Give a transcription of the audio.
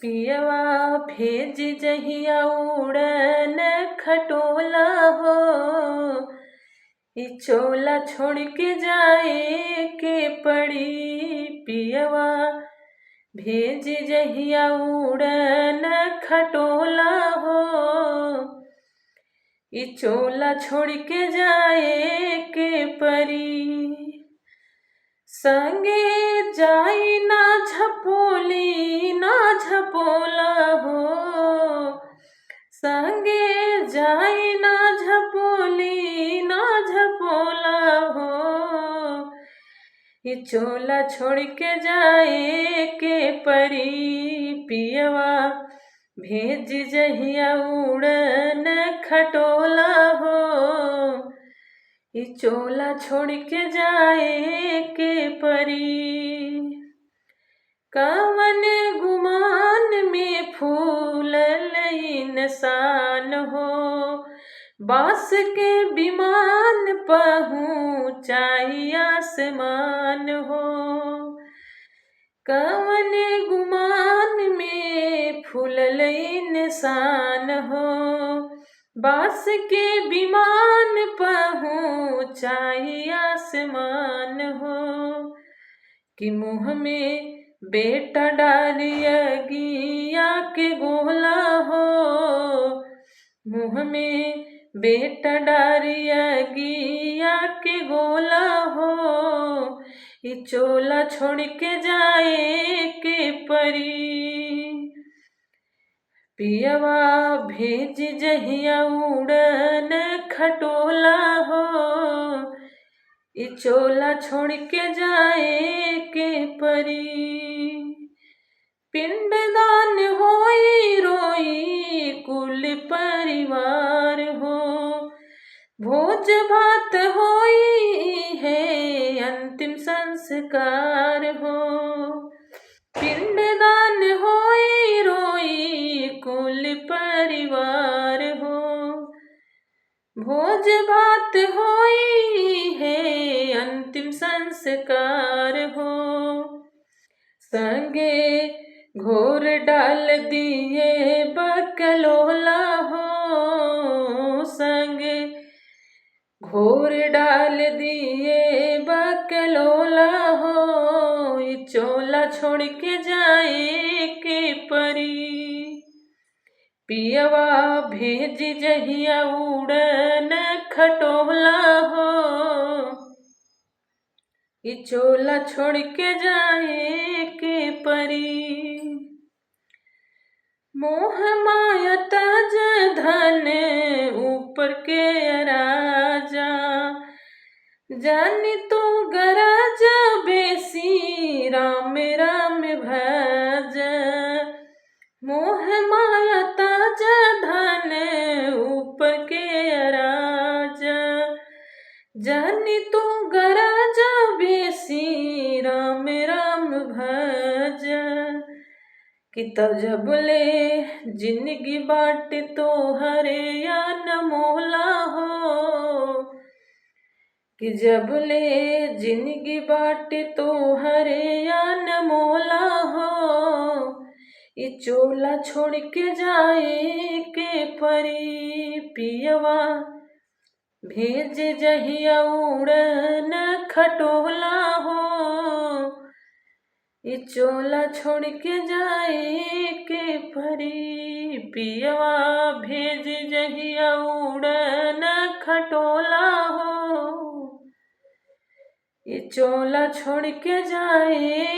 पियवा भेज जहिया उड़न खटोला हो, ई चोला छोड़ के जाए के पड़ी। पियवा भेज जहिया उड़न खटोला हो, ई चोला छोड़ के जाए के परी। संगे जाई ना झपोली ना झपोला हो, संगे जाई ना झपोली ना झपोला हो, ये चोला छोड़ के जाए के परी। पियवा भेज जहिया उड़न खटोला हो, ये चोला छोड़ के जाए के परी। कवन गुमान में फूलल इंसान हो, बास के विमान पहुँचाई आसमान हो। कवन गुमान में फूलल इंसान हो, बास के विमान पहुँचाई आसमान हो। कि मुँह में बेटा डालिया गिया के गोला हो, मुँह में बेटा डालिया गिया के गोला हो, ये चोला छोड़ के जाए के परी। पियवा भेज जहिया उड़न खटोला हो, ई चोला छोड़ के जाए के परी। पिंडदान होई रोई कुल परिवार हो, भोज भात होई है अंतिम संस्कार हो। पिंडदान होई रोई कुल परिवार हो, भोज भात होई है अंतिम संस्कार हो। संगे घोर डाल दिए बकलोला हो, संगे घोर डाल दिए बकलोला हो, ये चोला छोड़ के जाए के परी। पियवा भेज जहिया उड़न खटोला हो, ये चोला छोड़ के जाए के परी। मोह माया ताज धन ऊपर के राजा, जानी तो गरज बेसी राम राम भज। मोह माया ताज धन ऊपर के राजा, जानी तो गरज बेसी राम राम भज। कि तब जब ले जिंदगी बाट तो हरे या न मोला हो, कि जब ले जिंदगी बाट तो हरे या न मोला हो, ये चोला छोड़ के जाए के परी। पियवा भेज जहिया उड़न खटोला हो, ये चोला छोड़ के जाए के परी। पियवा भेज जहिया उड़न खटोला हो, ये चोला छोड़ के जाए